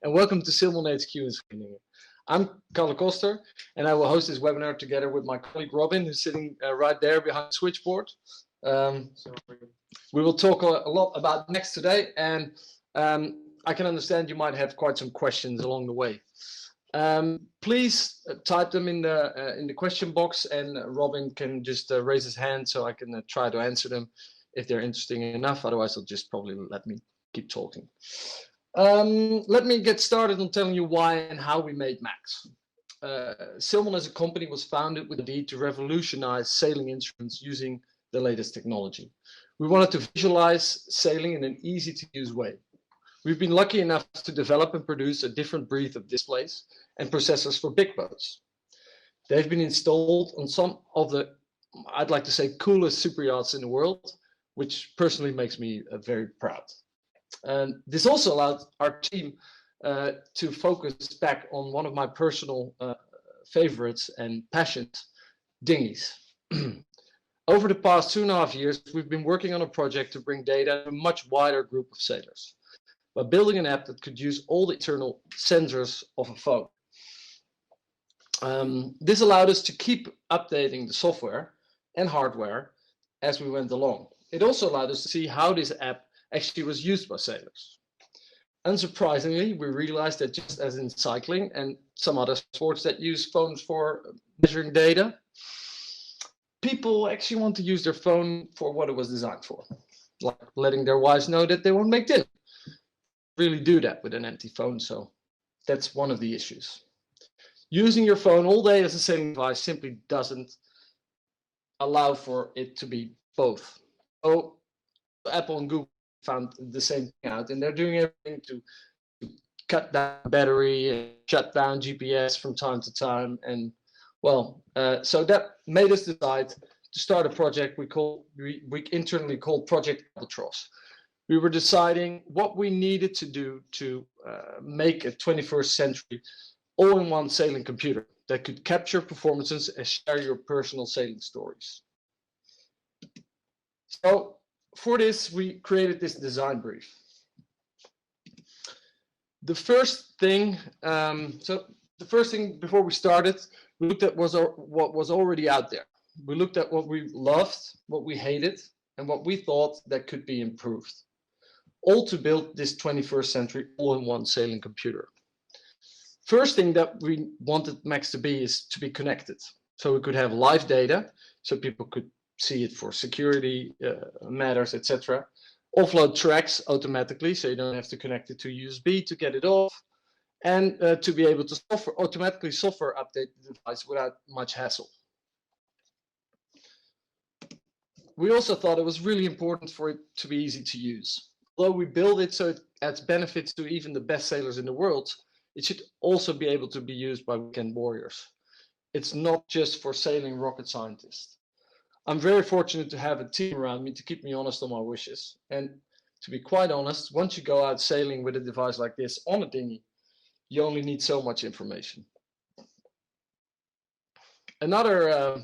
and welcome to Silmon HQ in Scheveningen. I'm Carlo Koster, and I will host this webinar together with my colleague Robin, who's sitting right there behind the switchboard. We will talk a lot about Macs today, and I can understand you might have quite some questions along the way. Please type them in the question box, and Robin can just raise his hand so I can try to answer them if they're interesting enough. Otherwise, he'll just probably let me keep talking. Let me get started on telling you why and how we made Macs. Silmon as a company was founded with the need to revolutionize sailing instruments using the latest technology. We wanted to visualize sailing in an easy to use way. We've been lucky enough to develop and produce a different breed of displays and processors for big boats. They've been installed on some of the, I'd like to say, coolest super yachts in the world, which personally makes me very proud. And this also allowed our team to focus back on one of my personal favorites and passions, dinghies. Over the past 2.5 years, we've been working on a project to bring data to a much wider group of sailors by building an app that could use all the internal sensors of a phone. This allowed us to keep updating the software and hardware as we went along. It also allowed us to see how this app actually was used by sailors. Unsurprisingly, we realized that just as in cycling and some other sports that use phones for measuring data, people actually want to use their phone for what it was designed for, like letting their wives know that they won't make dinner. Really do that with an empty phone, so that's one of the issues. Using your phone all day as a sailing device simply doesn't allow for it to be both. So Apple and Google found the same thing out, and they're doing everything to cut down battery and shut down GPS from time to time. And well, so that made us decide to start a project we internally called Project Albatross. We were deciding what we needed to do to make a 21st century all-in-one sailing computer that could capture performances and share your personal sailing stories. So for this, we created this design brief. The first thing before we started, we looked at what was already out there. We looked at what we loved, what we hated, and what we thought that could be improved, all to build this 21st century all-in-one sailing computer. First thing that we wanted Macs to be is to be connected. So we could have live data, so people could see it for security matters, etc. Offload tracks automatically, so you don't have to connect it to USB to get it off, and to be able to automatically software update the device without much hassle. We also thought it was really important for it to be easy to use. Although we build it so it adds benefits to even the best sailors in the world, it should also be able to be used by weekend warriors. It's not just for sailing rocket scientists. I'm very fortunate to have a team around me to keep me honest on my wishes. And to be quite honest, once you go out sailing with a device like this on a dinghy, you only need so much information. Another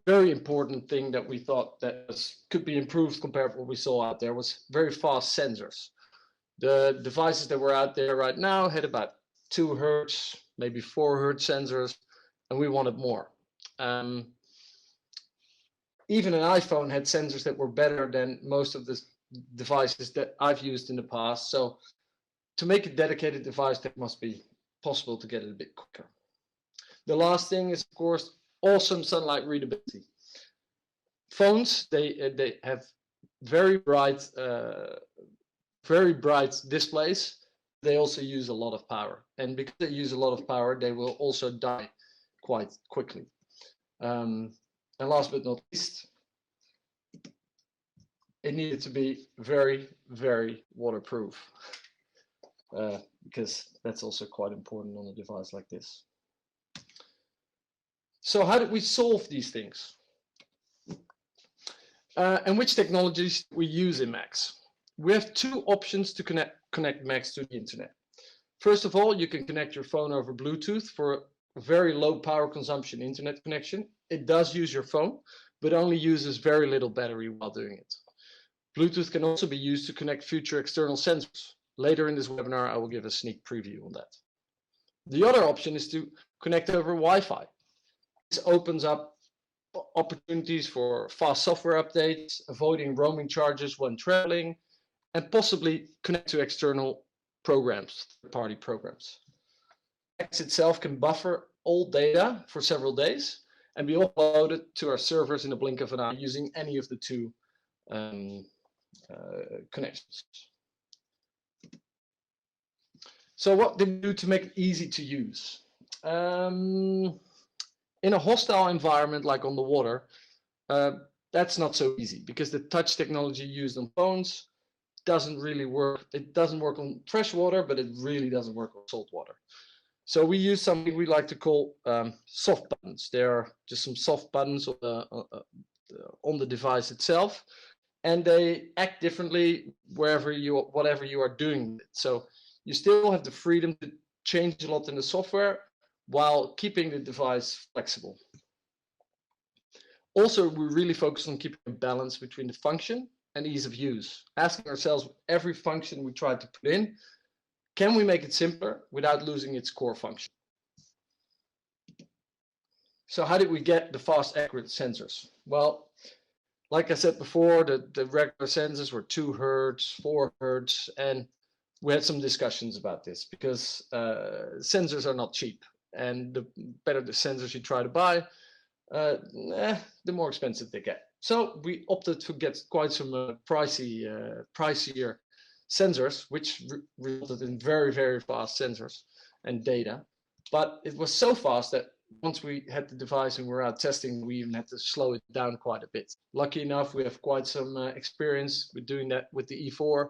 very important thing that we thought that could be improved compared to what we saw out there was very fast sensors. The devices that were out there right now had about 2 hertz, maybe 4 hertz sensors, and we wanted more. Even an iPhone had sensors that were better than most of the devices that I've used in the past. So to make a dedicated device, that must be possible to get it a bit quicker. The last thing is, of course, awesome sunlight readability. Phones, they have very bright displays. They also use a lot of power, and because they use a lot of power, they will also die quite quickly. And last but not least, it needed to be very, very waterproof, because that's also quite important on a device like this. So how did we solve these things? And which technologies we use in Macs? We have 2 options to connect Macs to the internet. First of all, you can connect your phone over Bluetooth for a very low power consumption internet connection. It does use your phone, but only uses very little battery while doing it. Bluetooth can also be used to connect future external sensors, Later in this webinar, I will give a sneak preview on that. The other option is to connect over Wi-Fi. This opens up opportunities for fast software updates, avoiding roaming charges when traveling, and possibly connect to external programs, third-party programs. Max itself can buffer all data for several days and be uploaded to our servers in the blink of an eye using any of the two connections. So what did we do to make it easy to use? In a hostile environment like on the water, that's not so easy because the touch technology used on phones doesn't really work. It doesn't work on fresh water, but it really doesn't work on salt water. So we use something we like to call soft buttons. There are just some soft buttons on the device itself, and they act differently whatever you are doing. So you still have the freedom to change a lot in the software while keeping the device flexible. Also, we really focus on keeping a balance between the function and ease of use, asking ourselves every function we try to put in, can we make it simpler without losing its core function? So how did we get the fast, accurate sensors? Well, like I said before, the regular sensors were 2 Hertz, 4 Hertz, and we had some discussions about this because sensors are not cheap, and the better the sensors you try to buy, the more expensive they get. So we opted to get quite some pricier sensors, which resulted in very, very fast sensors and data. But it was so fast that once we had the device and we were out testing, we even had to slow it down quite a bit. Lucky enough, we have quite some experience with doing that with the E4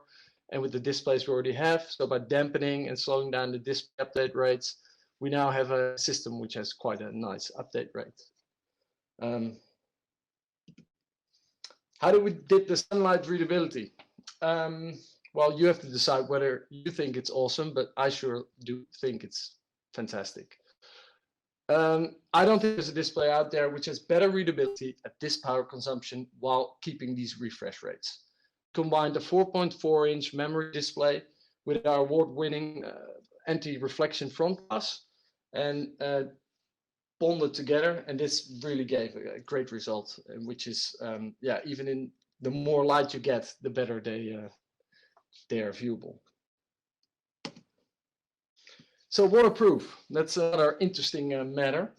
and with the displays we already have. So by dampening and slowing down the display update rates, we now have a system which has quite a nice update rate. How do we did the sunlight readability? Well, you have to decide whether you think it's awesome, but I sure do think it's fantastic. I don't think there's a display out there which has better readability at this power consumption while keeping these refresh rates. Combine the 4.4-inch memory display with our award-winning anti-reflection front glass and bonded together, and this really gave a great result, which is yeah, even in the more light you get, the better they are viewable. So waterproof, that's another interesting matter.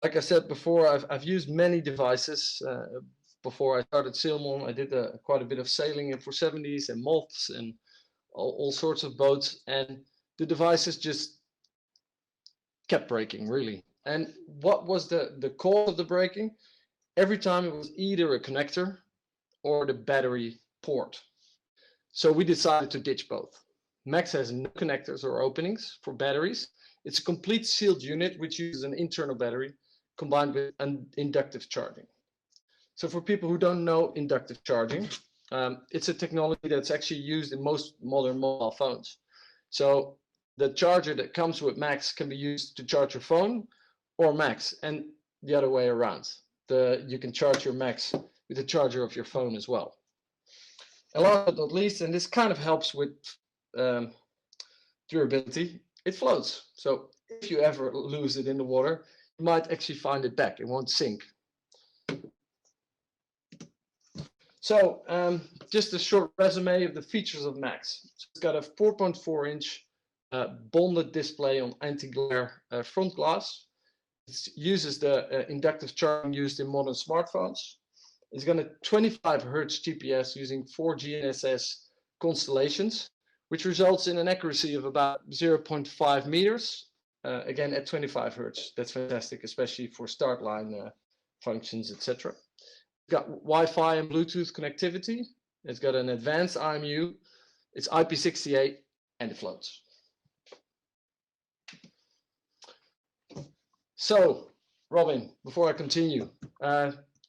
Like I said before, I've used many devices. Before I started Sailmon, I did quite a bit of sailing in 470s and moths and all sorts of boats, and the devices just kept breaking, really. And what was the cause of the breaking? Every time it was either a connector or the battery port. So we decided to ditch both. Max has no connectors or openings for batteries. It's a complete sealed unit which uses an internal battery combined with an inductive charging. So for people who don't know inductive charging, it's a technology that's actually used in most modern mobile phones. So the charger that comes with Max can be used to charge your phone or Max, and the other way around. You can charge your Max with the charger of your phone as well. And last but not least, and this kind of helps with durability, it floats. So if you ever lose it in the water, you might actually find it back. It won't sink. So just a short resume of the features of Max. So it's got a 4.4-inch bonded display on anti-glare front glass. It uses the inductive charging used in modern smartphones. It's got a 25 Hertz GPS using 4 GNSS constellations, which results in an accuracy of about 0.5 meters, again at 25 Hertz. That's fantastic, especially for start line functions, etc. It's got Wi-Fi and Bluetooth connectivity. It's got an advanced IMU. It's IP68 and it floats. So, Robin, before I continue,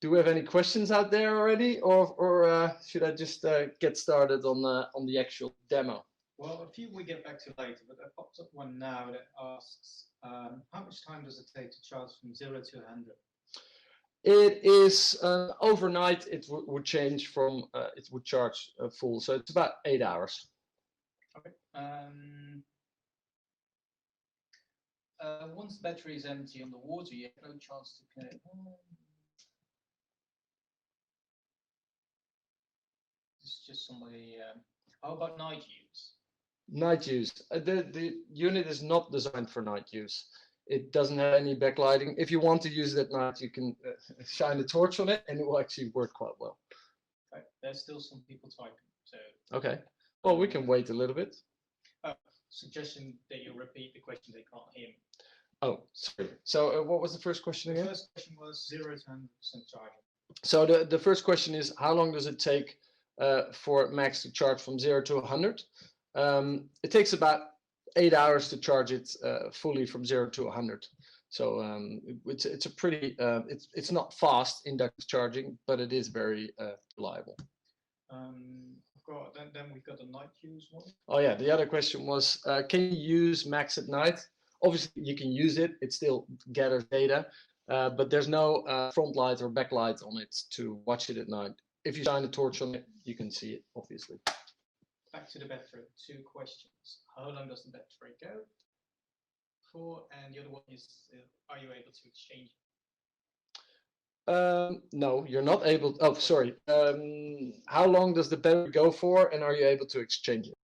do we have any questions out there already, or should I just get started on the actual demo? Well, a few we get back to later, but there pops up one now that asks, how much time does it take to charge from 0 to 100? It is overnight. It would change from it would charge full, so it's about 8 hours. Okay. Once the battery is empty on the water, you have no chance to connect. This is just somebody. How about night use? Night use. The unit is not designed for night use. It doesn't have any backlighting. If you want to use it at night, you can shine a torch on it and it will actually work quite well. Okay. There's still some people typing. So. Okay. Well, we can wait a little bit. Suggestion that you repeat the question, they can't hear me. Oh, sorry. So what was the first question again? The first question was 0 to 100% charging. So the first question is, how long does it take for Max to charge from 0 to 100? It takes about 8 hours to charge it fully from 0 to 100. So it's a pretty, it's not fast inductive charging, but it is very reliable. Then we've got a night use one. Oh yeah, the other question was, can you use Max at night? Obviously you can use it, it still gathers data, but there's no front light or back light on it to watch it at night. If you shine a torch on it, you can see it, obviously. Back to the battery, 2 questions. How long does the battery go for? And the other one is, are you able to exchange it? No, you're not able. Oh, sorry. How long does the battery go for, and are you able to exchange it?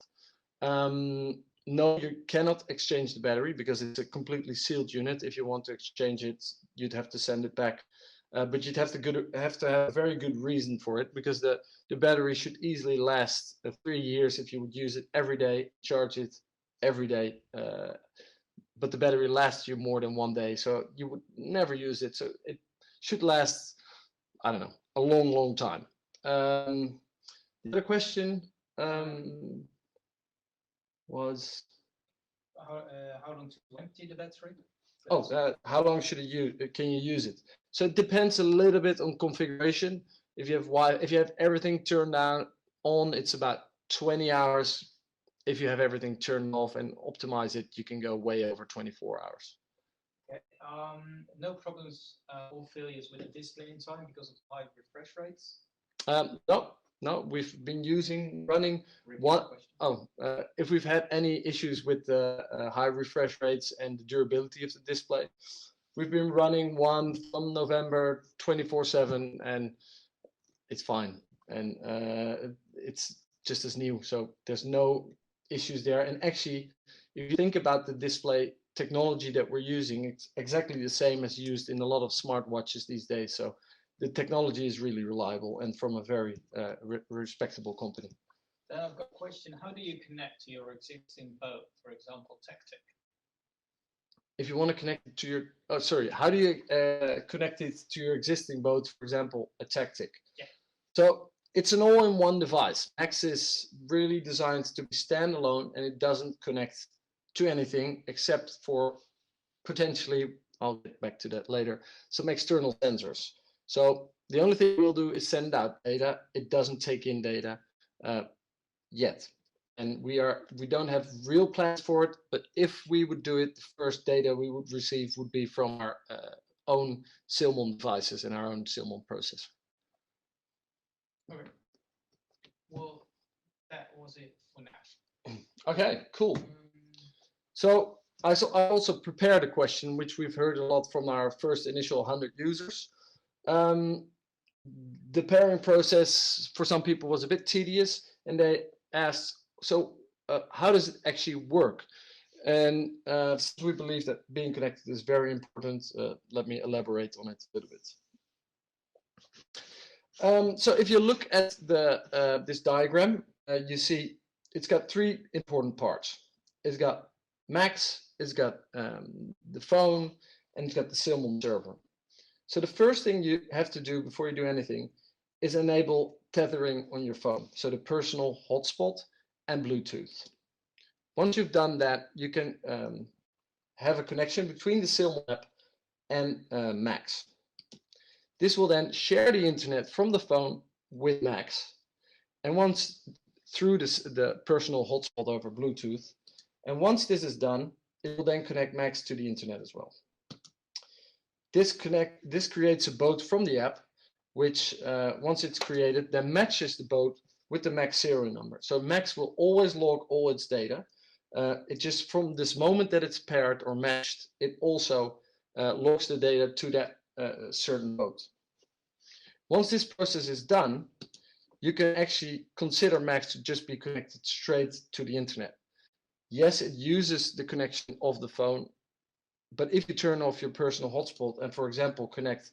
No, you cannot exchange the battery because it's a completely sealed unit. If you want to exchange it, you'd have to send it back. But you'd have to have a very good reason for it, because the battery should easily last 3 years if you would use it every day, charge it every day. But the battery lasts you more than 1 day, so you would never use it. So it should last, I don't know, a long, long time. The other question was how long to empty the battery? Oh, how long should can you use it? So it depends a little bit on configuration. If you have everything turned on, it's about 20 hours. If you have everything turned off and optimize it, you can go way over 24 hours. Okay. No problems or failures with the display in time because of high refresh rates? No, we've been running one. If we've had any issues with the high refresh rates and the durability of the display, we've been running one from November 24/7, and it's fine, and it's just as new, so there's no issues there. And actually, if you think about the display technology that we're using, it's exactly the same as used in a lot of smartwatches these days. So the technology is really reliable and from a very respectable company. Then I've got a question. How do you connect to your existing boat, for example, Tactic? If you want to connect it to your, how do you connect it to your existing boat, for example, a Tactic? Yeah. So it's an all-in-one device. Max is really designed to be standalone, and it doesn't connect to anything except for potentially, I'll get back to that later, some external sensors. So the only thing we'll do is send out data. It doesn't take in data yet. And we don't have real plans for it, but if we would do it, the first data we would receive would be from our own Silmon devices and our own Silmon processor. Okay. Well, that was it for now. Okay, cool. So I also prepared a question, which we've heard a lot from our first initial 100 users. The pairing process for some people was a bit tedious, and they asked, so how does it actually work? And since we believe that being connected is very important, let me elaborate on it a little bit. So if you look at this diagram, you see it's got 3 important parts. It's got Max, it's got the phone, and it's got the Silmon server. So the first thing you have to do before you do anything is enable tethering on your phone. So the personal hotspot and Bluetooth. Once you've done that, you can have a connection between the Silmon app and Max. This will then share the internet from the phone with Max. And once through the personal hotspot over Bluetooth, and once this is done, it will then connect Max to the internet as well. This creates a boat from the app, which once it's created, then matches the boat with the Max serial number. So Max will always log all its data. It just from this moment that it's paired or matched, it also logs the data to that certain boat. Once this process is done, you can actually consider Max to just be connected straight to the internet. Yes, it uses the connection of the phone, but if you turn off your personal hotspot and, for example, connect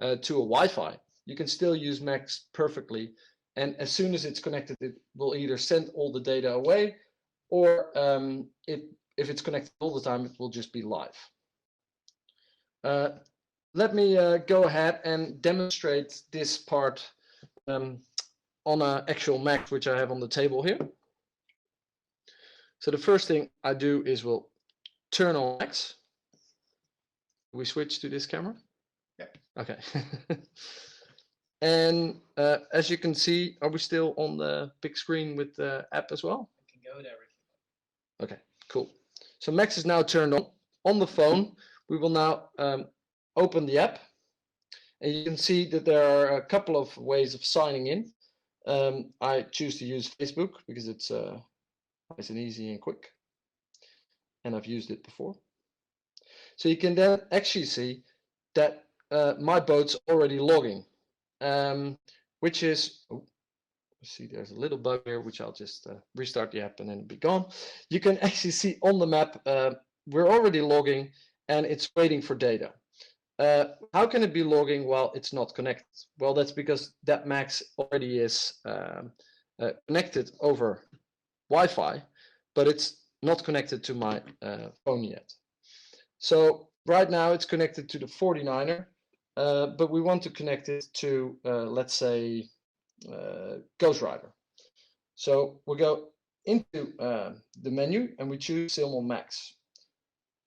to a Wi-Fi, you can still use Max perfectly. And as soon as it's connected, it will either send all the data away, or if it's connected all the time, it will just be live. Let me go ahead and demonstrate this part on an actual Max, which I have on the table here. So the first thing I do is we'll turn on Max. We switch to this camera? Yeah. Okay. And as you can see, are we still on the big screen with the app as well? I can go there if you want. Okay, cool. So Max is now turned on the phone. We will now open the app, and you can see that there are a couple of ways of signing in. I choose to use Facebook because it's nice and easy and quick, and I've used it before. So you can then actually see that my boat's already logging, which is, see, there's a little bug here, which I'll just restart the app and then it'll be gone. You can actually see on the map, we're already logging and it's waiting for data. How can it be logging while it's not connected? Well, that's because that Max already is connected over Wi-Fi, but it's not connected to my phone yet. So right now it's connected to the 49er, but we want to connect it to, let's say, Ghost Rider. So we'll go into the menu and we choose Silmon Max.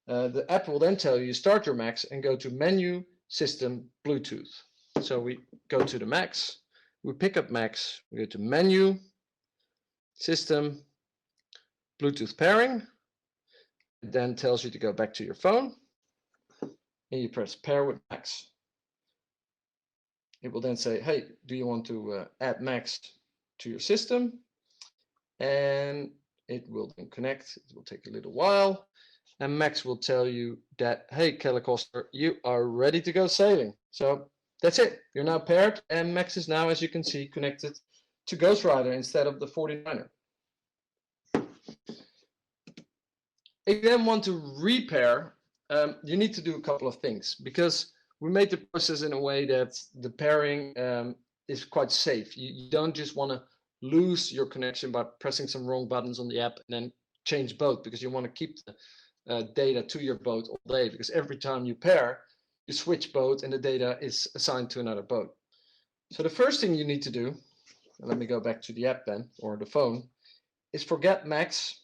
The app will then tell you start your Max and go to Menu, System, Bluetooth. So we go to the Max, we pick up Max, we go to Menu, System, Bluetooth pairing. It then tells you to go back to your phone and you press pair with Max. It will then say, hey, do you want to add Max to your system? And it will then connect. It will take a little while. And Max will tell you that, hey, Kellecoster, you are ready to go sailing. So that's it. You're now paired. And Max is now, as you can see, connected to Ghost Rider instead of the 49er. If you then want to repair, you need to do a couple of things, because we made the process in a way that the pairing is quite safe. You don't just want to lose your connection by pressing some wrong buttons on the app and then change boat, because you want to keep the data to your boat all day, because every time you pair, you switch boat and the data is assigned to another boat. So the first thing you need to do, let me go back to the app then, or the phone, is forget Max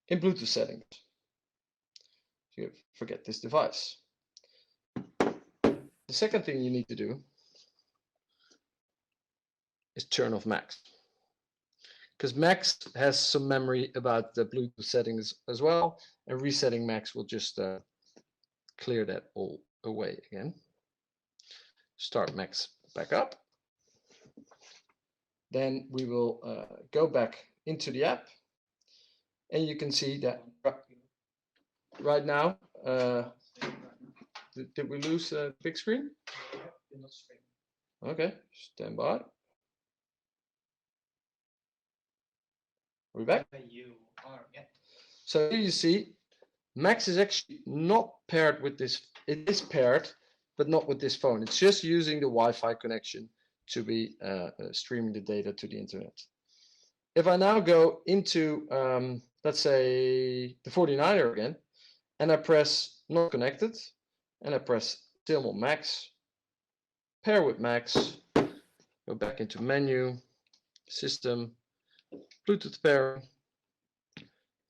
in Bluetooth settings. So you forget this device. The second thing you need to do is turn off Max, because Max has some memory about the Bluetooth settings as well, and resetting Max will just clear that all away again. Start Max back up. Then we will go back into the app, and you can see that right now, did we lose the big screen? You're not streaming. Okay, stand by. Are we back? You are, yeah. So here you see, Max is actually not paired with this. It is paired, but not with this phone. It's just using the Wi-Fi connection to be streaming the data to the internet. If I now go into, let's say, the 49er again, and I press not connected, and I press Silmon Max, pair with Max, go back into menu, system, Bluetooth pairing.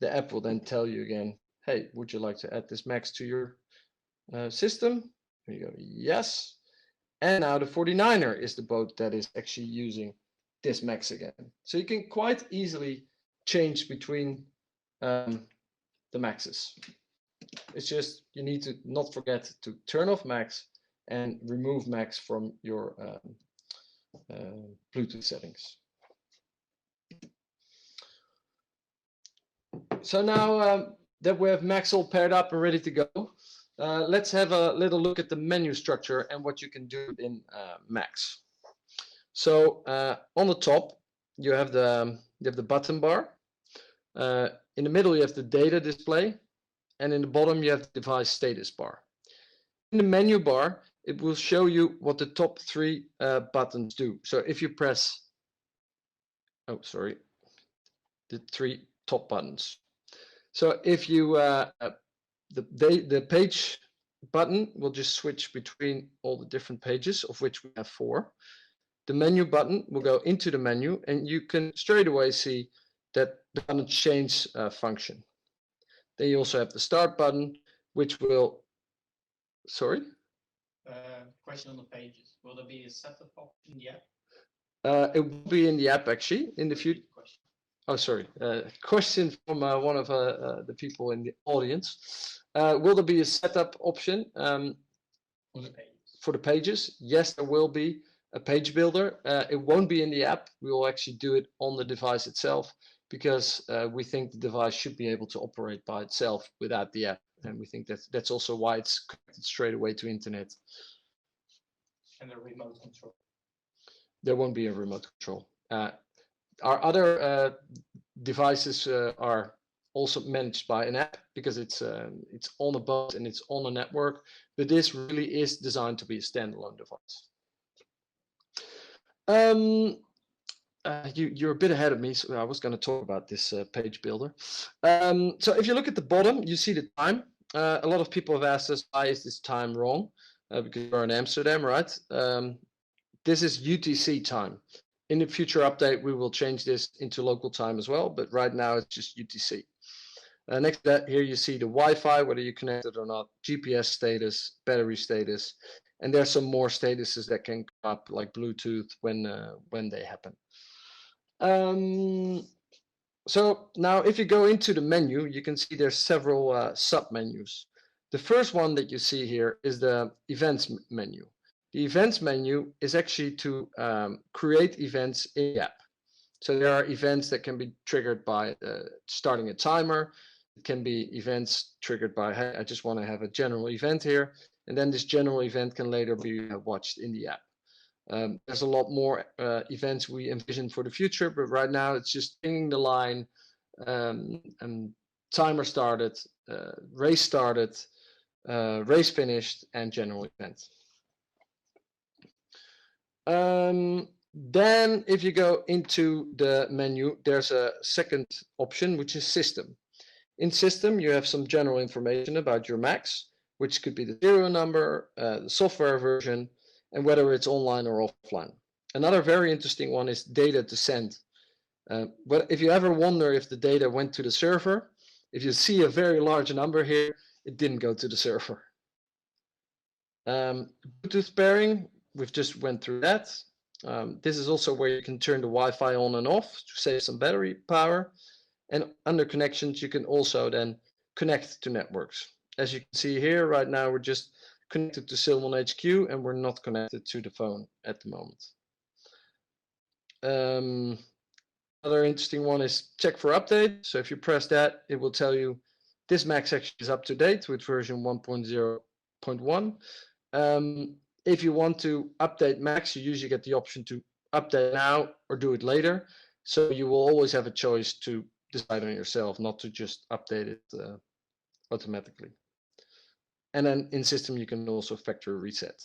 The app will then tell you again, hey, would you like to add this Max to your system? Here you go, yes. And now the 49er is the boat that is actually using this Max again. So you can quite easily change between the Maxes. It's just, you need to not forget to turn off Max and remove Max from your Bluetooth settings. So now that we have Max all paired up and ready to go, let's have a little look at the menu structure and what you can do in Max. So on the top, you have the button bar. In the middle, you have the data display, and in the bottom, you have the device status bar. In the menu bar, it will show you what the top 3 buttons do. So if you press, the 3 top buttons. So if you the page button will just switch between all the different pages, of which we have 4. The menu button will go into the menu, and you can straight away see that the button change function. Then you also have the start button, which will, sorry? Question on the pages. Will there be a setup option in the app? It will be in the app actually in the future. Oh, sorry. Question from one of the people in the audience. Will there be a setup option for the pages? Yes, there will be a page builder. It won't be in the app. We will actually do it on the device itself because we think the device should be able to operate by itself without the app. And we think that's also why it's connected straight away to internet. And a remote control. There won't be a remote control. Our other devices are also managed by an app because it's on a boat and it's on a network, but this really is designed to be a standalone device. You're a bit ahead of me, so I was going to talk about this page builder. So if you look at the bottom, you see the time. A lot of people have asked us, why is this time wrong? Because we're in Amsterdam, right? This is UTC time. In the future update, we will change this into local time as well, but right now it's just UTC. Next to that, here you see the Wi-Fi, whether you're connected or not, GPS status, battery status, and there's some more statuses that can come up, like Bluetooth when they happen. So now if you go into the menu, you can see there's several sub-menus. The first one that you see here is the events menu. The events menu is actually to create events in the app. So there are events that can be triggered by starting a timer. It can be events triggered by, hey, I just want to have a general event here. And then this general event can later be watched in the app. There's a lot more events we envision for the future, but right now it's just pinging the line, and timer started, race started, race finished, and general event. Then if you go into the menu, there's a second option, which is system. In system, you have some general information about your Max, which could be the serial number, the software version, and whether it's online or offline. Another very interesting one is data to send. But if you ever wonder if the data went to the server, if you see a very large number here, it didn't go to the server. Bluetooth pairing, we've just went through that. This is also where you can turn the Wi-Fi on and off to save some battery power. And under connections, you can also then connect to networks. As you can see here, right now, we're just connected to Silmon HQ and we're not connected to the phone at the moment. Another interesting one is check for update. So if you press that, it will tell you this Max actually is up to date with version 1.0.1. If you want to update Max, you usually get the option to update now or do it later. So you will always have a choice to decide on yourself, not to just update it automatically. And then in system, you can also factory reset.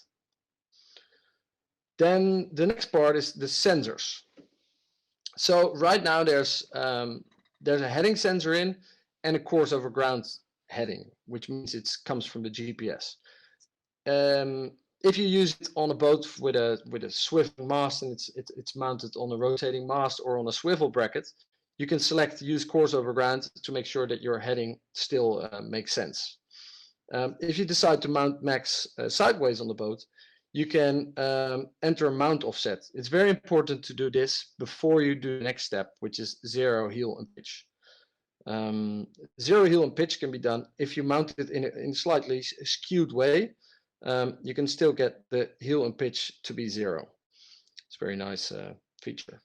Then the next part is the sensors. So right now there's a heading sensor in and a course over ground heading, which means it comes from the GPS. If you use it on a boat with a swiveling mast and it's mounted on a rotating mast or on a swivel bracket, you can select use course over ground to make sure that your heading still makes sense. If you decide to mount Max sideways on the boat, you can enter a mount offset. It's very important to do this before you do the next step, which is zero heel and pitch. Zero heel and pitch can be done if you mount it in a slightly skewed way. You can still get the heel and pitch to be zero. It's a very nice feature.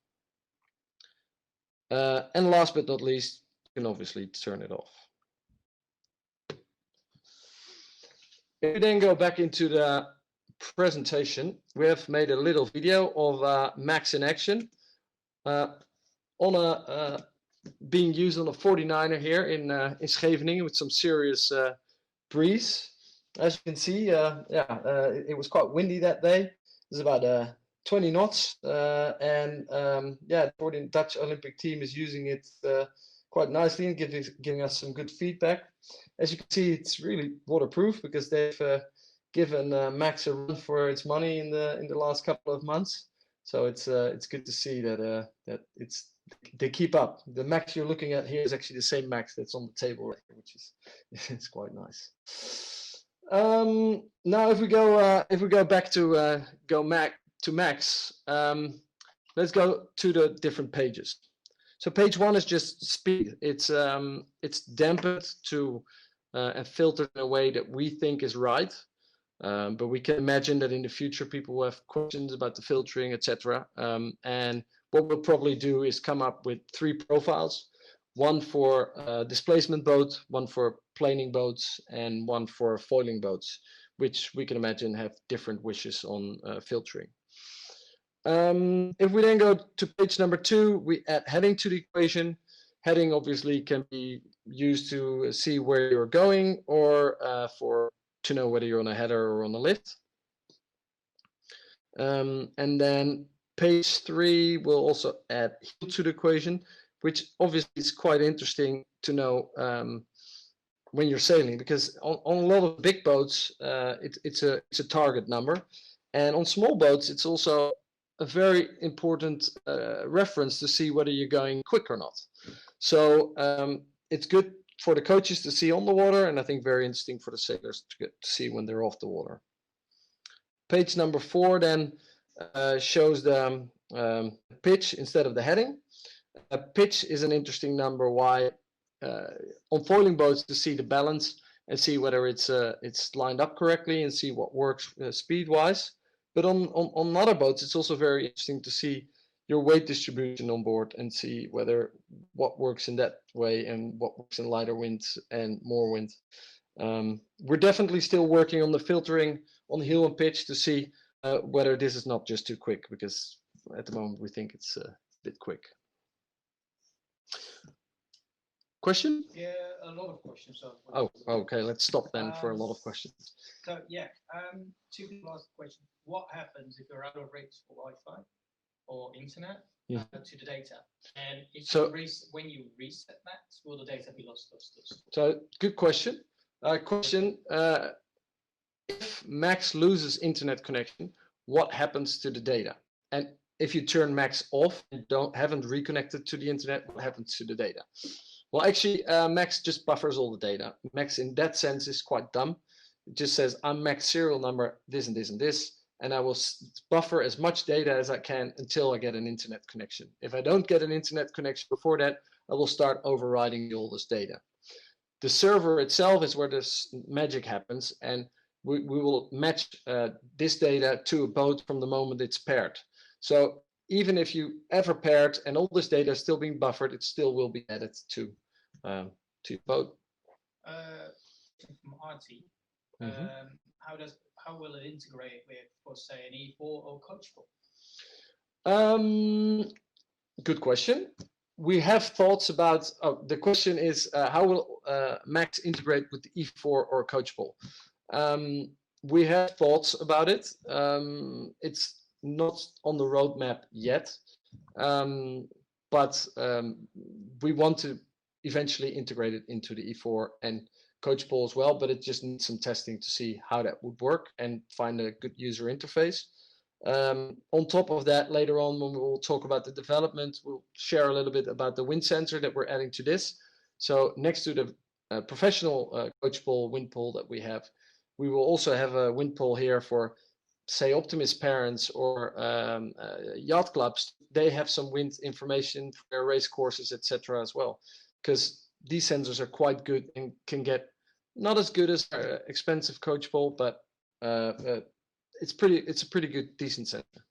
And last but not least, you can obviously turn it off. If we then go back into the presentation, we have made a little video of Max in action on a being used on a 49er here in Scheveningen with some serious breeze. As you can see, it was quite windy that day. It was about 20 knots, and the Dutch Olympic team is using it quite nicely and giving us some good feedback. As you can see, it's really waterproof because they've given Max a run for its money in the last couple of months. So it's good to see that they keep up. The Max you're looking at here is actually the same Max that's on the table right here, which is it's quite nice. Now if we go back to Max, let's go to the different pages. So page 1 is just speed. It's dampened to and filtered in a way that we think is right. But we can imagine that in the future people will have questions about the filtering, etc. And what we'll probably do is come up with 3 profiles: one for displacement boat, one for planing boats, and one for foiling boats, which we can imagine have different wishes on filtering. If we then go to page number 2, we add heading to the equation. Heading obviously can be used to see where you're going, or to know whether you're on a header or on a lift. And then page 3 will also add heel to the equation, which obviously is quite interesting to know when you're sailing, because on a lot of big boats it's a target number, and on small boats it's also a very important reference to see whether you're going quick or not. So it's good for the coaches to see on the water, and I think very interesting for the sailors to get to see when they're off the water. Page number 4 then shows the pitch instead of the heading. A pitch is an interesting number. Why? On foiling boats, to see the balance and see whether it's lined up correctly and see what works speed-wise. But on other boats, it's also very interesting to see your weight distribution on board and see what works in that way and what works in lighter wind and more wind. We're definitely still working on the filtering on heel and pitch to see whether this is not just too quick, because at the moment we think it's a bit quick. Question? Yeah, a lot of questions. Oh, okay. Let's stop then for a lot of questions. So yeah, 2 people asked the question: what happens if you're out of rates for Wi-Fi or internet to the data? And if when you reset that, will the data be lost? So good question. If Max loses internet connection, what happens to the data? And if you turn Max off and haven't reconnected to the internet, what happens to the data? Well, actually, Max just buffers all the data. Max, in that sense, is quite dumb. It just says, I'm Max serial number, this and this and this, and I will buffer as much data as I can until I get an internet connection. If I don't get an internet connection before that, I will start overriding the oldest data. The server itself is where this magic happens, and we will match this data to a boat from the moment it's paired. So even if you ever paired and all this data is still being buffered, it still will be added to boat. From Artie, how will it integrate with, for say, an E4 or Coachable? Good question. We have thoughts about. The question is how will Max integrate with the E4 or Coachable? We have thoughts about it. It's not on the roadmap yet, but we want to eventually integrate it into the E4 and Coachable as well, but it just needs some testing to see how that would work and find a good user interface. On top of that, later on when we'll talk about the development, we'll share a little bit about the wind sensor that we're adding to this. So next to the professional Coachable wind pole that we have, we will also have a wind pole here for, say, optimist parents or yacht clubs. They have some wind information for their race courses, etc. as well, because these sensors are quite good and can get not as good as expensive Coachable, but it's a pretty good, decent sensor.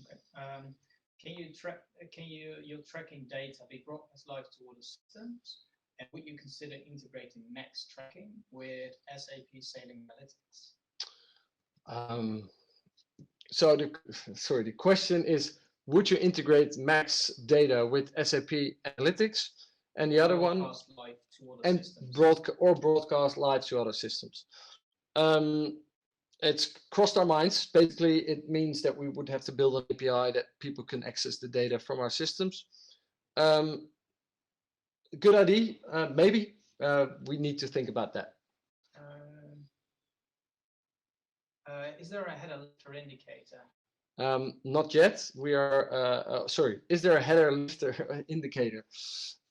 Okay. Can you track? Can your tracking data be broadcast live to all the systems? And would you consider integrating Max tracking with SAP Sailing Analytics? So the question is, would you integrate Max data with SAP Analytics? And the other one, live to other and systems. broadcast live to other systems. It's crossed our minds. Basically, it means that we would have to build an API that people can access the data from our systems. Good idea, maybe. We need to think about that. Is there a header lifter indicator? Not yet. We are, sorry, is there a header lifter indicator?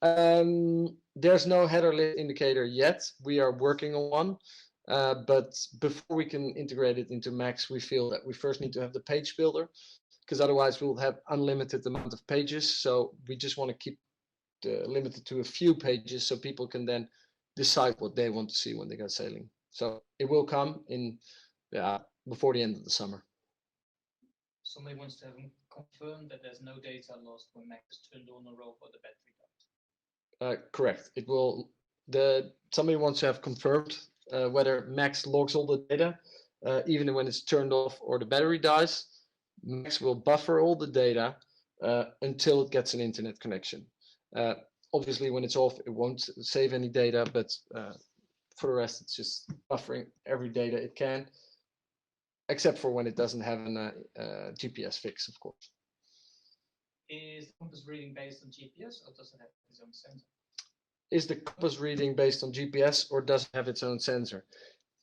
There's no header lift indicator yet. We are working on one. But before we can integrate it into Max, we feel that we first need to have the page builder, because otherwise we'll have unlimited amount of pages. So we just want to keep limited to a few pages so people can then decide what they want to see when they go sailing. So it will come in before the end of the summer. Somebody wants to have confirmed that there's no data lost when Max is turned on or off or the battery dies. Correct. It will. Somebody wants to have confirmed whether Max logs all the data, even when it's turned off or the battery dies. Max will buffer all the data until it gets an internet connection. Obviously, when it's off, it won't save any data, but for the rest, it's just buffering every data it can, except for when it doesn't have a GPS fix, of course. Is the compass reading based on GPS, or does it have its own sensor? Is the compass reading based on GPS, or does it have its own sensor?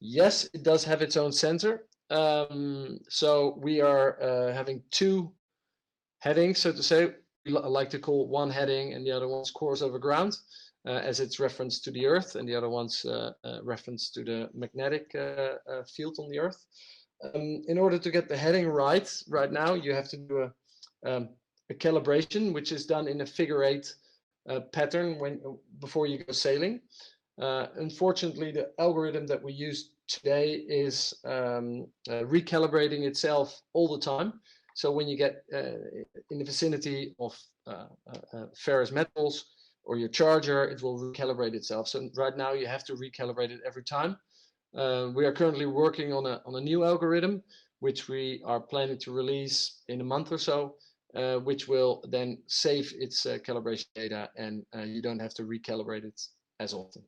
Yes, it does have its own sensor. So we are having two headings, so to say. We like to call one heading and the other one's course over ground, as it's reference to the Earth, and the other one's reference to the magnetic field on the Earth. In order to get the heading right now, you have to do a calibration, which is done in a figure-8 pattern before you go sailing. Unfortunately, the algorithm that we use today is recalibrating itself all the time. So when you get in the vicinity of ferrous metals or your charger, it will recalibrate itself. So right now you have to recalibrate it every time. We are currently working on a new algorithm, which we are planning to release in a month or so, which will then save its calibration data, and you don't have to recalibrate it as often.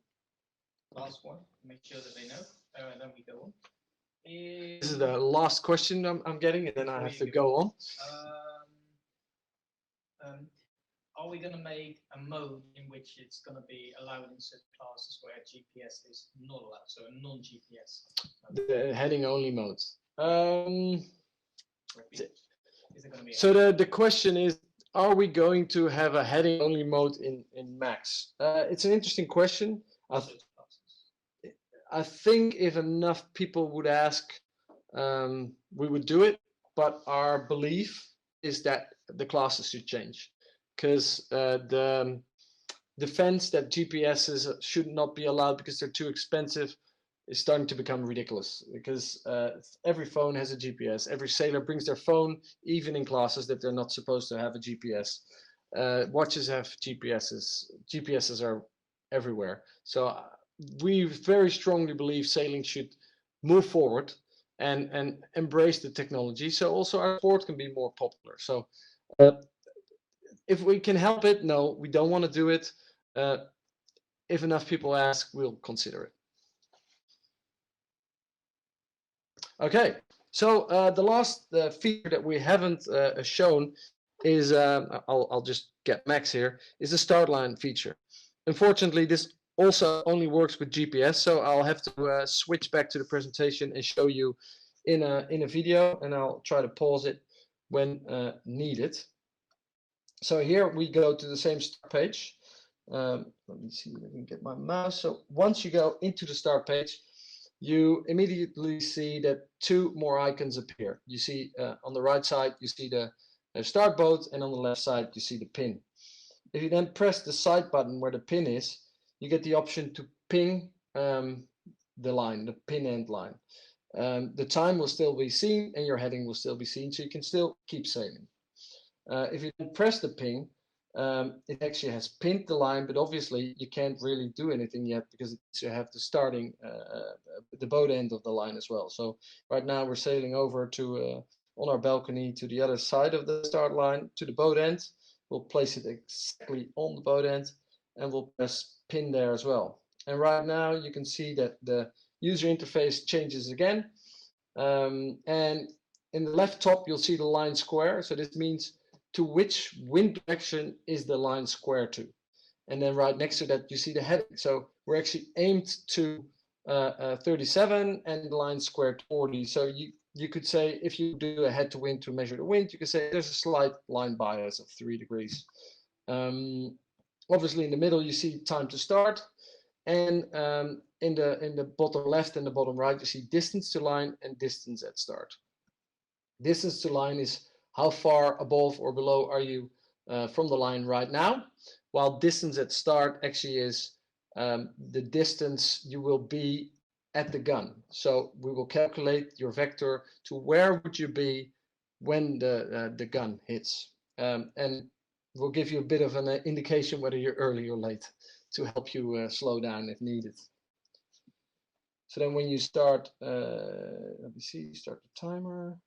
Last one, make sure that they know, and then we go on. This is the last question I'm getting, and then I have to go on. Are we going to make a mode in which it's going to be allowed in certain classes where GPS is not allowed, so a non-GPS? The heading only modes. So the question is, are we going to have a heading only mode in Max? It's an interesting question. I think if enough people would ask, we would do it. But our belief is that the classes should change, because the defense that GPSs should not be allowed because they're too expensive is starting to become ridiculous, because every phone has a GPS. Every sailor brings their phone, even in classes that they're not supposed to have a GPS. Watches have GPSs. GPSs are everywhere. So we very strongly believe sailing should move forward and embrace the technology, so also our sport can be more popular. So if we can help it, no, we don't want to do it. If enough people ask, we'll consider it. Okay, so the last feature that we haven't shown is, I'll just get Max here, is the start line feature. Unfortunately, this also only works with GPS, so I'll have to switch back to the presentation and show you in a video, and I'll try to pause it when needed. So here we go to the same start page. Let me see if I can get my mouse. So once you go into the start page, you immediately see that two more icons appear. You see on the right side, you see the start boat, and on the left side, you see the pin. If you then press the side button where the pin is, you get the option to ping the line, the pin end line. The time will still be seen and your heading will still be seen, so you can still keep sailing. If you press the ping, it actually has pinned the line, but obviously you can't really do anything yet because you have the starting, the boat end of the line as well. So right now we're sailing over to on our balcony to the other side of the start line to the boat end. We'll place it exactly on the boat end and we'll press pin there as well. And right now you can see that the user interface changes again. And in the left top, you'll see the line square. So this means to which wind direction is the line square to. And then right next to that, you see the heading. So we're actually aimed to 37 and the line square 40. So you could say, if you do a head to wind to measure the wind, you could say there's a slight line bias of 3 degrees. Obviously in the middle, you see time to start. And in the bottom left and the bottom right, you see distance to line and distance at start. Distance to line is how far above or below are you from the line right now, while distance at start actually is the distance you will be at the gun. So we will calculate your vector to where would you be when the gun hits. And we'll give you a bit of an indication whether you're early or late to help you slow down if needed. So then when you start, let me see, start the timer.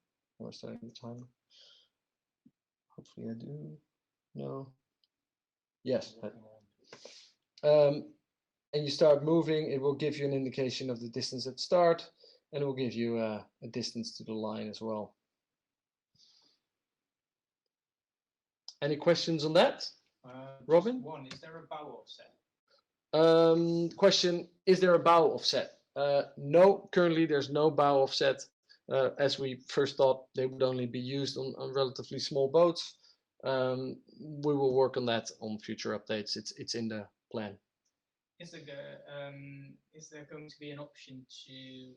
Am I starting the timer? Hopefully I do. No. Yes. And you start moving, it will give you an indication of the distance at start, and it will give you a distance to the line as well. Any questions on that? Robin? One, is there a bow offset? Question, is there a bow offset? No, currently there's no bow offset. As we first thought, they would only be used on relatively small boats. We will work on that on future updates. It's in the plan. Is there going to be an option to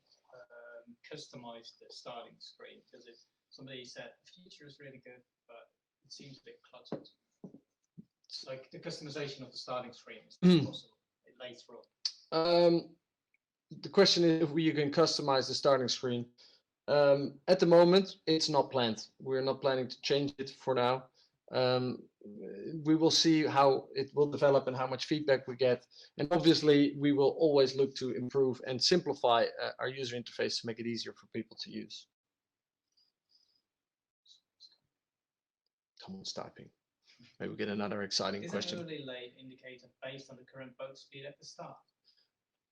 customize the starting screen? Because if somebody said the feature is really good, but it seems a bit cluttered. It's like the customization of the starting screen is possible later on. The question is if you can customize the starting screen. At the moment, it's not planned. We're not planning to change it for now. We will see how it will develop and how much feedback we get. And obviously, we will always look to improve and simplify our user interface to make it easier for people to use. Someone's typing. Maybe we get another exciting question. Is an early late indicator based on the current boat speed at the start?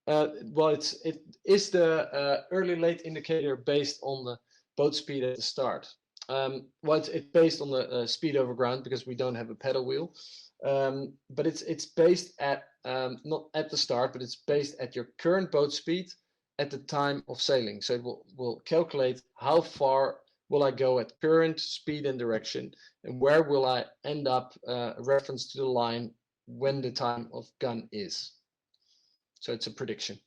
Well, it is the early late indicator based on the boat speed at the start. Well, it's based on the speed over ground because we don't have a paddle wheel, but it's based at not at the start, but it's based at your current boat speed at the time of sailing. So it will calculate how far will I go at current speed and direction, and where will I end up reference to the line when the time of gun is. So it's a prediction.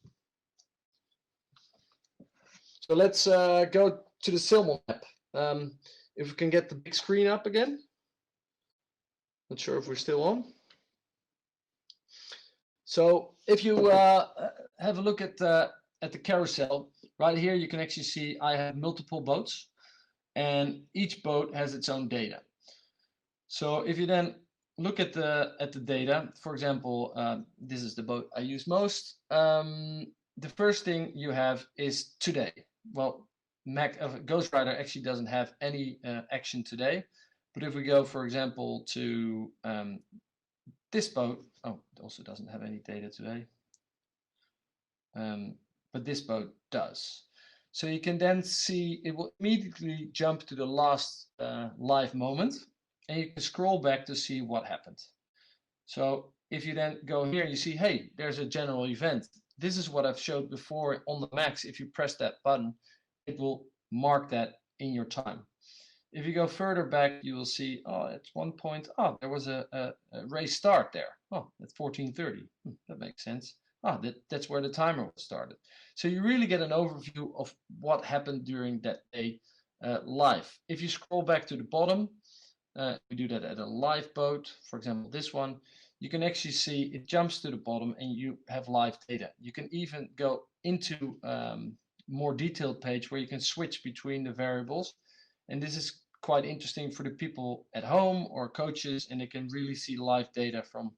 So let's go to the Sailmon map. If we can get the big screen up again. Not sure if we're still on. So if you have a look at the carousel, right here you can actually see I have multiple boats, and each boat has its own data. So if you then look at the data, for example, this is the boat I use most. The first thing you have is today. Well, Ghost Rider actually doesn't have any action today, but if we go, for example, to this boat, oh, it also doesn't have any data today, but this boat does. So you can then see it will immediately jump to the last live moment, and you can scroll back to see what happened. So if you then go here, you see, hey, there's a general event. This is what I've showed before on the max. If you press that button, it will mark that in your time. If you go further back, you will see, oh, at one point, oh, there was a race start there. Oh, at 14:30. That makes sense. Ah, that's where the timer was started. So you really get an overview of what happened during that day live. If you scroll back to the bottom, we do that at a live boat, for example, this one, you can actually see it jumps to the bottom and you have live data. You can even go into more detailed page where you can switch between the variables. And this is quite interesting for the people at home or coaches, and they can really see live data from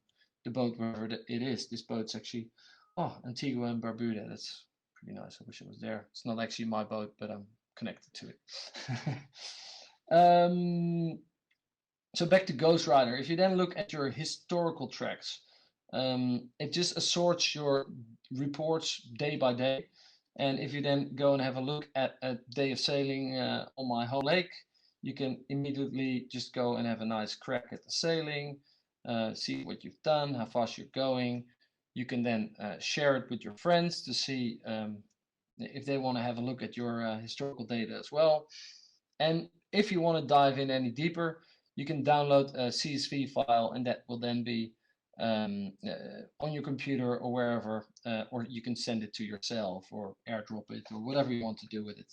the boat wherever it is. This boat's actually, oh, Antigua and Barbuda. That's pretty nice. I wish it was there. It's not actually my boat, but I'm connected to it. So back to Ghost Rider. If you then look at your historical tracks, it just assorts your reports day by day. And if you then go and have a look at a day of sailing on my whole lake, you can immediately just go and have a nice crack at the sailing, see what you've done, how fast you're going. You can then share it with your friends to see if they want to have a look at your historical data as well. And if you want to dive in any deeper, you can download a CSV file, and that will then be on your computer or wherever, or you can send it to yourself or airdrop it or whatever you want to do with it.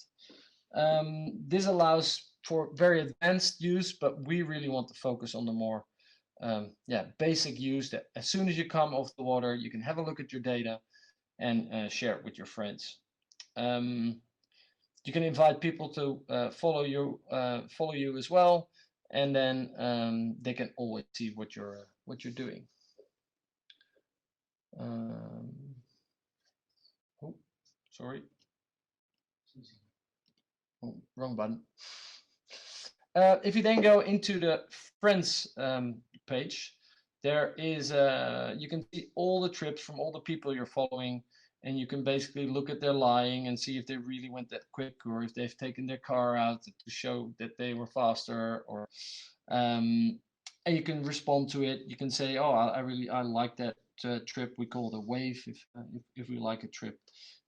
This allows for very advanced use, but we really want to focus on the more basic use, that as soon as you come off the water, you can have a look at your data and share it with your friends. You can invite people to follow you as well, and then they can always see what you're doing. Oh, sorry. Oh, wrong button. If you then go into the friends page, there is you can see all the trips from all the people you're following, and you can basically look at their lying and see if they really went that quick, or if they've taken their car out to show that they were faster, or and you can respond to it. You can say, oh, I like that trip. We call it a wave if we like a trip.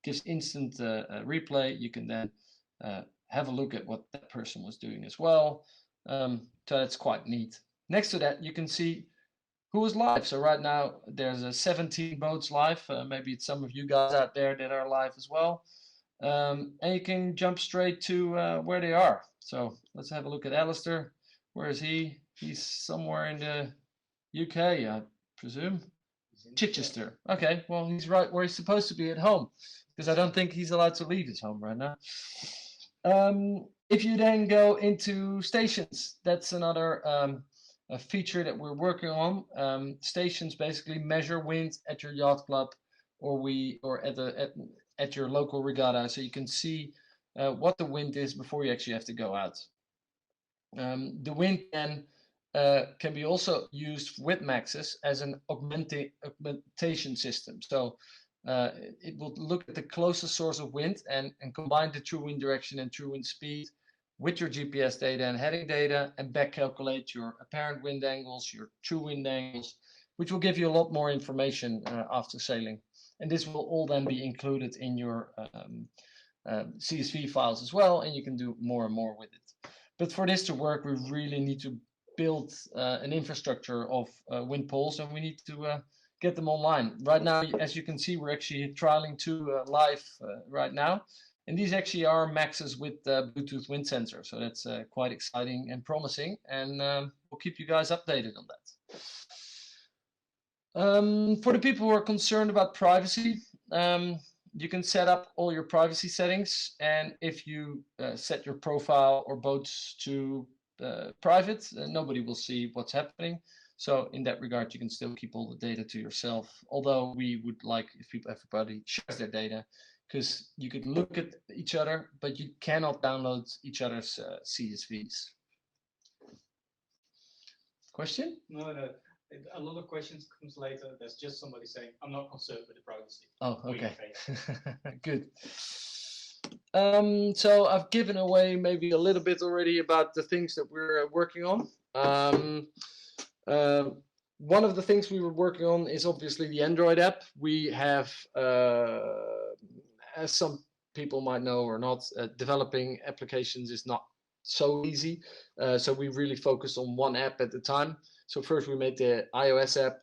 Gives instant replay. You can then have a look at what that person was doing as well. So that's quite neat. Next to that, you can see who is live. So right now there's 17 boats live. Maybe it's some of you guys out there that are live as well. And you can jump straight to where they are. So let's have a look at Alistair. Where is he? He's somewhere in the UK, I presume. Chichester. Okay, well, he's right where he's supposed to be, at home, because I don't think he's allowed to leave his home right now. If you then go into stations, that's another a feature that we're working on. Stations basically measure wind at your yacht club, or at your local regatta, so you can see what the wind is before you actually have to go out. The wind can be also used with Maxis as an augmentation system. So it will look at the closest source of wind and combine the true wind direction and true wind speed with your GPS data and heading data, and back calculate your apparent wind angles, your true wind angles, which will give you a lot more information after sailing. And this will all then be included in your CSV files as well, and you can do more and more with it. But for this to work, we really need to build an infrastructure of wind poles, and we need to get them online. Right now, as you can see, we're actually trialing 2 live right now. And these actually are Maxis with Bluetooth wind sensor. So that's quite exciting and promising. And we'll keep you guys updated on that. For the people who are concerned about privacy, you can set up all your privacy settings. And if you set your profile or boats to private, nobody will see what's happening. So in that regard, you can still keep all the data to yourself. Although we would like if everybody shares their data, because you could look at each other, but you cannot download each other's CSVs. Question? No. A lot of questions comes later. There's just somebody saying, I'm not concerned with the privacy. Oh, okay. Good. So I've given away maybe a little bit already about the things that we're working on. One of the things we were working on is obviously the Android app. We have, as some people might know or not, developing applications is not so easy. So we really focused on one app at a time. So first we made the iOS app,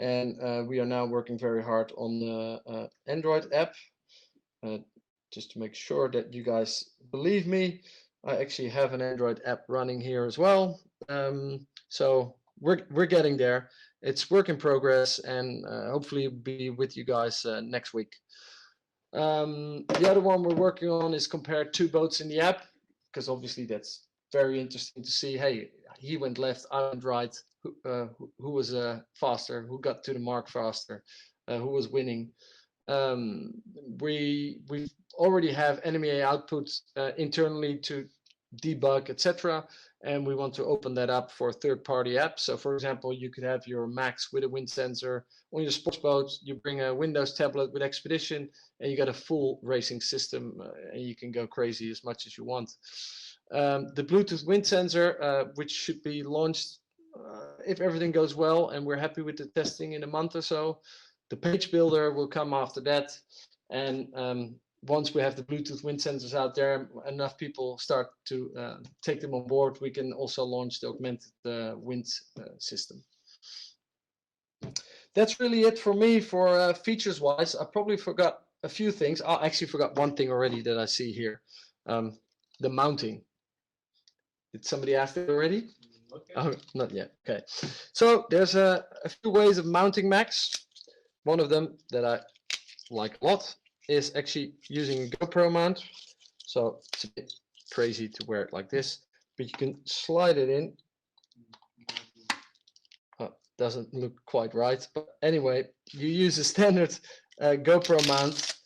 and we are now working very hard on the Android app. Just to make sure that you guys believe me, I actually have an Android app running here as well. So we're getting there. It's work in progress, and hopefully be with you guys next week. The other one we're working on is compare 2 boats in the app, because obviously that's very interesting to see, hey, he went left, I went right, who was faster, who got to the mark faster, who was winning. We already have NMEA output internally to debug, etc. And we want to open that up for third-party apps. So for example, you could have your Max with a wind sensor on your sports boat, you bring a Windows tablet with Expedition, and you got a full racing system, and you can go crazy as much as you want. The Bluetooth wind sensor, which should be launched if everything goes well and we're happy with the testing in a month or so. The page builder will come after that. And once we have the Bluetooth wind sensors out there, enough people start to take them on board, we can also launch the augmented wind system. That's really it for me for features wise. I probably forgot a few things. I actually forgot one thing already that I see here. The mounting. Did somebody ask it already? Okay. Oh, not yet. Okay. So there's a few ways of mounting Macs. One of them that I like a lot is actually using a GoPro mount. So it's a bit crazy to wear it like this, but you can slide it in. Oh, doesn't look quite right, but anyway, you use a standard GoPro mount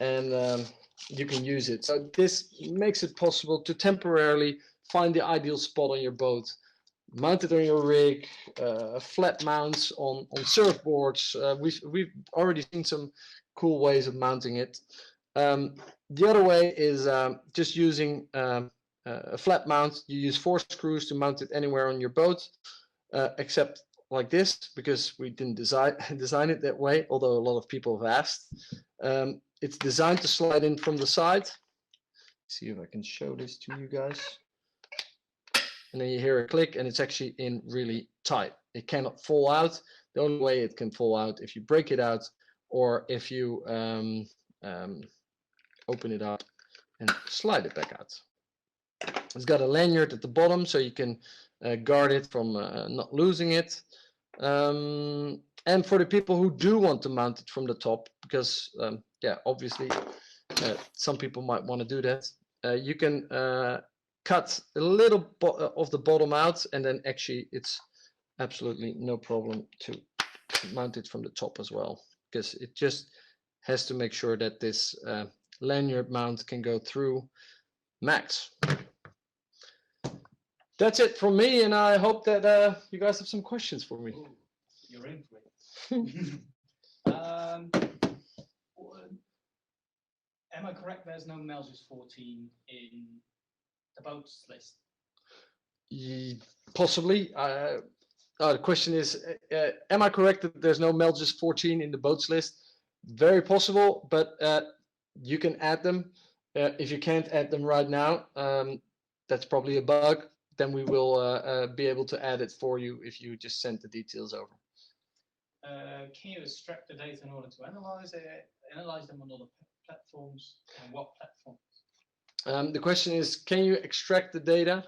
and you can use it. So this makes it possible to temporarily find the ideal spot on your boat, mount it on your rig, flat mounts on surfboards. We've already seen some cool ways of mounting it. The other way is just using a flat mount. You use 4 screws to mount it anywhere on your boat, except like this, because we didn't design it that way, although a lot of people have asked. It's designed to slide in from the side. See if I can show this to you guys. And then you hear a click and it's actually in really tight. It cannot fall out. The only way it can fall out if you break it out or if you open it up and slide it back out. It's got a lanyard at the bottom so you can guard it from not losing it. And for the people who do want to mount it from the top, because yeah, obviously some people might want to do that, you can cut a little of the bottom out, and then actually it's absolutely no problem to mount it from the top as well, because it just has to make sure that this lanyard mount can go through Max. That's it from me, and I hope that you guys have some questions for me. Ooh, you're in for it. Am I correct? There's no Melges 14 in the boats list. Possibly. The question is, am I correct that there's no Melges 14 in the boats list? Very possible, but you can add them. If you can't add them right now, that's probably a bug. Then we will be able to add it for you if you just send the details over. Can you extract the data in order to analyze it? Analyze them on other platforms, and what platforms? The question is, can you extract the data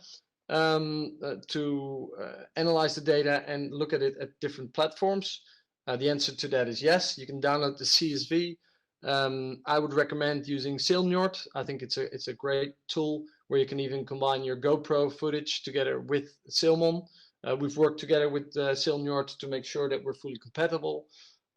to analyze the data and look at it at different platforms? The answer to that is yes. You can download the CSV. I would recommend using Sailnord. I think it's a great tool where you can even combine your GoPro footage together with Sailmon. We've worked together with Sailnord to make sure that we're fully compatible.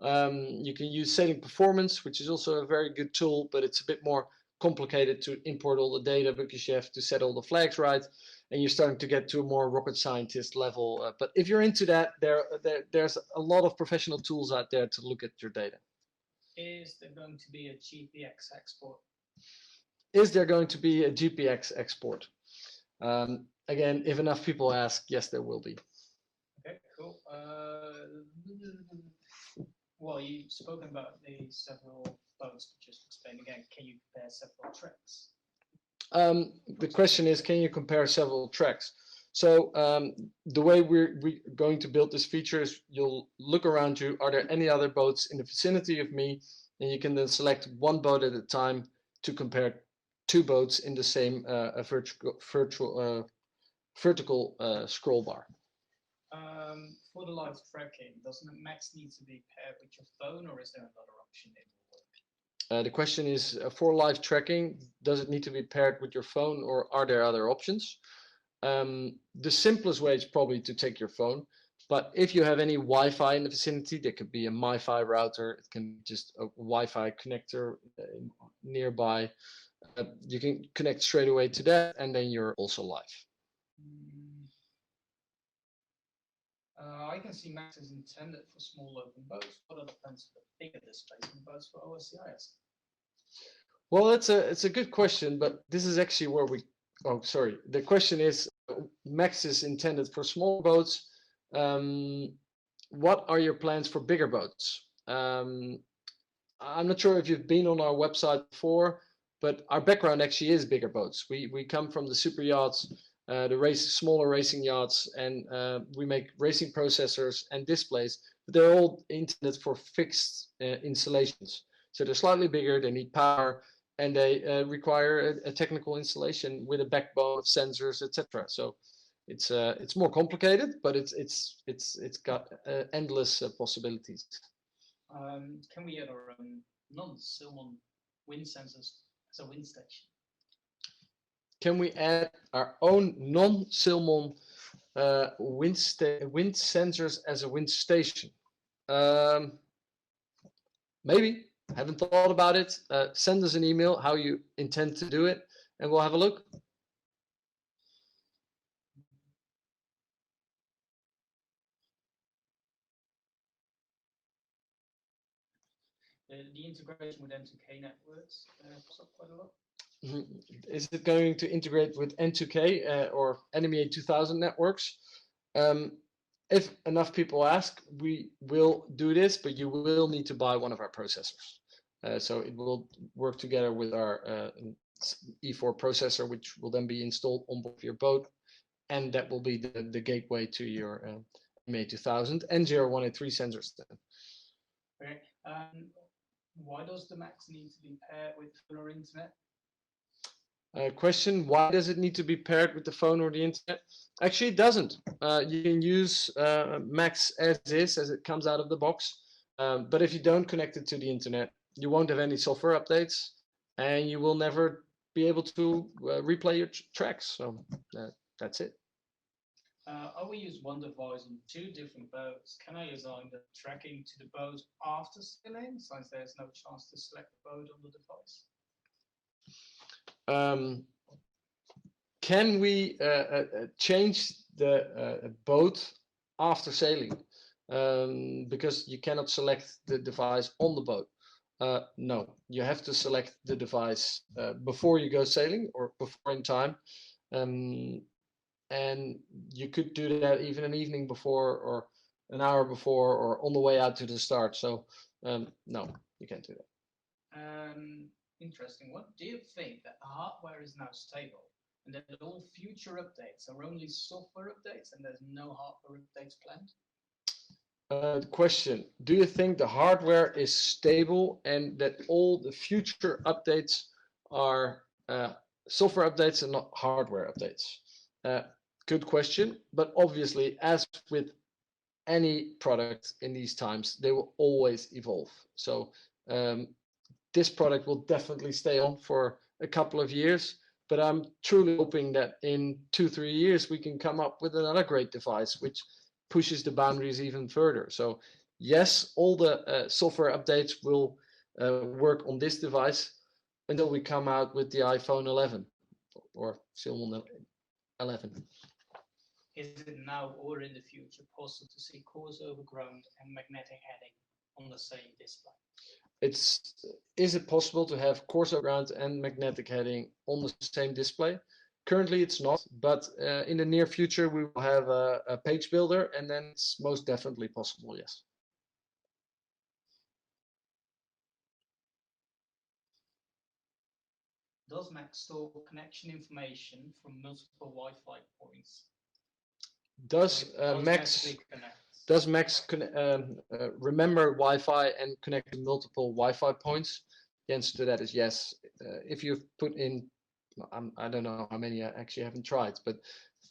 You can use Sailing Performance, which is also a very good tool, but it's a bit more complicated to import all the data because you have to set all the flags right, and you're starting to get to a more rocket scientist level. But if you're into that, there's a lot of professional tools out there to look at your data. Is there going to be a GPX export? Is there going to be a GPX export? Again, if enough people ask, yes, there will be. Okay, cool. Well, you've spoken about the several boats, but just explain again, can you compare several tracks? The question is, can you compare several tracks? So the way we're going to build this feature is you'll look around you, are there any other boats in the vicinity of me? And you can then select one boat at a time to compare 2 boats in the same vertical scroll bar. For the live tracking, doesn't the Max need to be paired with your phone, or is there another option it will work? The question is, for live tracking, does it need to be paired with your phone, or are there other options? The simplest way is probably to take your phone. But if you have any Wi-Fi in the vicinity, there could be a MiFi router. It can be just a Wi-Fi connector nearby. You can connect straight away to that, and then you're also live. I can see Max is intended for small open boats. What are the plans for bigger displacement boats for OSCIS? Well, it's a good question, but this is actually where we. Oh, sorry. The question is, Max is intended for small boats. What are your plans for bigger boats? I'm not sure if you've been on our website before, but our background actually is bigger boats. We come from the super yachts, the smaller racing yachts, and we make racing processors and displays. But they're all intended for fixed installations. So they're slightly bigger. They need power, and they require a technical installation with a backbone of sensors, etc. So it's more complicated, but it's got endless possibilities. Can we add our own non-Silmon wind sensors as a wind station? Can we add our own non-Silmon wind sensors as a wind station? Maybe. Haven't thought about it. Send us an email how you intend to do it, and we'll have a look. The integration with N2K networks costs up quite a lot. Is it going to integrate with N2K or NMEA 2000 networks? If enough people ask, we will do this, but you will need to buy one of our processors. So it will work together with our E4 processor, which will then be installed on board your boat, and that will be the gateway to your NMEA 2000 and 0183 sensors then. Okay. Why does the Max need to be paired with phone or internet? Question, why does it need to be paired with the phone or the internet? Actually, it doesn't. You can use Max as is, as it comes out of the box. But if you don't connect it to the internet, you won't have any software updates, and you will never be able to replay your tracks. So that's it. I will use one device on two different boats. Can I assign the tracking to the boat after sailing, since there's no chance to select the boat on the device? Can we change the boat after sailing? Because you cannot select the device on the boat. No, you have to select the device before you go sailing or before in time. And you could do that even an evening before or an hour before or on the way out to the start. So no, you can't do that. Interesting. What do you think that the hardware is now stable and that all future updates are only software updates and there's no hardware updates planned? Question, do you think the hardware is stable and that all the future updates are software updates and not hardware updates? Good question, but obviously, as with any product in these times, they will always evolve. So this product will definitely stay on for a couple of years, but I'm truly hoping that in 2-3 years we can come up with another great device which pushes the boundaries even further. So yes, all the software updates will work on this device until we come out with the iPhone 11 or Silmon 11. Is it now or in the future possible to see coarse overground and magnetic heading on the same display? Is it possible to have coarse overground and magnetic heading on the same display? Currently it's not, but in the near future we will have a page builder, and then it's most definitely possible, yes. Does Max store connection information from multiple Wi-Fi points? Does Max remember Wi-Fi and connect to multiple Wi-Fi points? The answer to that is yes. If you've put in, I don't know how many, I actually haven't tried, but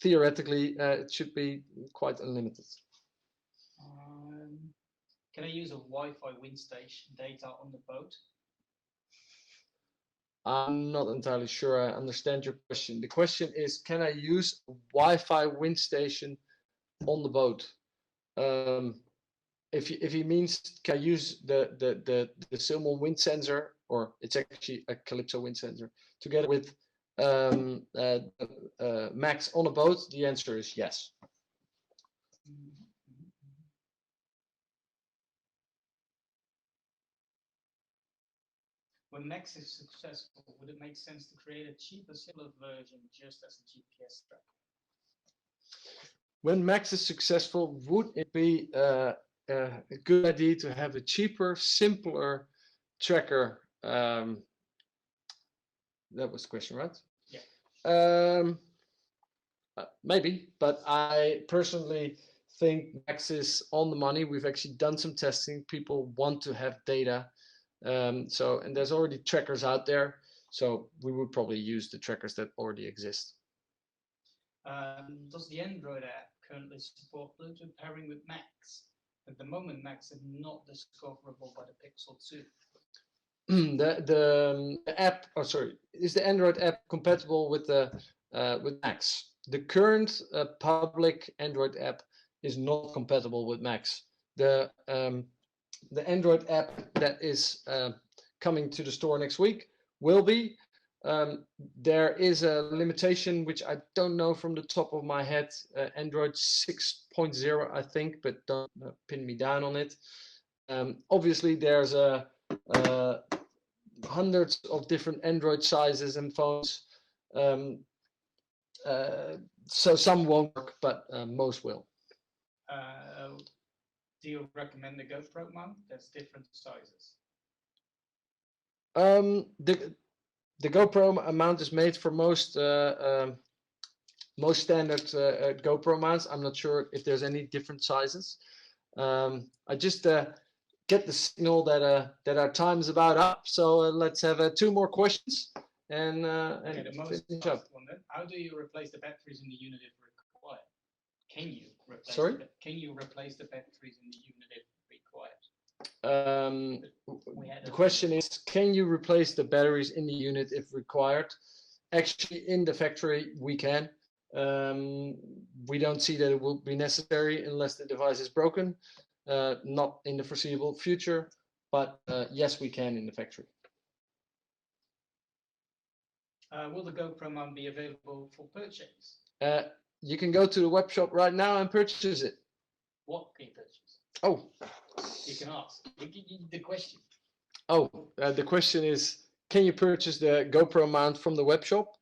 theoretically it should be quite unlimited. Can I use a Wi-Fi wind station data on the boat? I'm not entirely sure I understand your question. The question is, can I use a Wi-Fi wind station on the boat? If he means, can I use the Silmon wind sensor, or it's actually a Calypso wind sensor, together with Max on a boat? The answer is yes. When Max is successful, would it make sense to create a cheaper, similar version just as a GPS tracker? When Max is successful, would it be a good idea to have a cheaper, simpler tracker? That was the question, right? Yeah. Maybe, but I personally think Max is on the money. We've actually done some testing. People want to have data. And there's already trackers out there. So we would probably use the trackers that already exist. Does the Android app currently support Bluetooth pairing with Max? At the moment, Max is not discoverable by the Pixel 2. The app, oh sorry, is the Android app compatible with Max? The current public Android app is not compatible with Max. The Android app that is coming to the store next week will be. There is a limitation which I don't know from the top of my head, Android 6.0 I think, but don't pin me down on it. Obviously there's hundreds of different Android sizes and phones, so some won't work, but most will. Do you recommend the GoPro mount? There's different sizes. The GoPro mount is made for most standard GoPro mounts. I'm not sure if there's any different sizes. I just get the signal that our time is about up. So let's have 2 more questions and the most finish up. One then. How do you replace the batteries in the unit if required? Can you replace? Sorry? Can you replace the batteries in the unit if required? The question is, can you replace the batteries in the unit if required? Actually, in the factory, we can. We don't see that it will be necessary unless the device is broken. Not in the foreseeable future, but yes, we can in the factory. Will the GoPro mount be available for purchase? You can go to the web shop right now and purchase it. What can you purchase? Oh. You can ask. The question. Oh, the question is, can you purchase the GoPro mount from the web shop?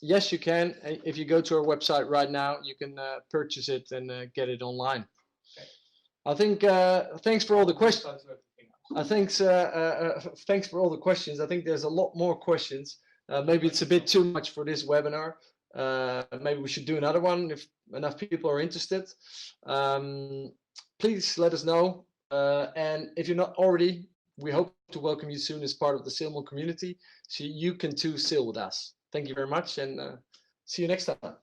Yes, you can. If you go to our website right now, you can purchase it and get it online. Okay. I think thanks for all the questions. Thanks for all the questions. I think there's a lot more questions. Maybe it's a bit too much for this webinar. Maybe we should do another one if enough people are interested. Please let us know. And if you're not already, we hope to welcome you soon as part of the Silmon community, so you can too sail with us. Thank you very much, and see you next time.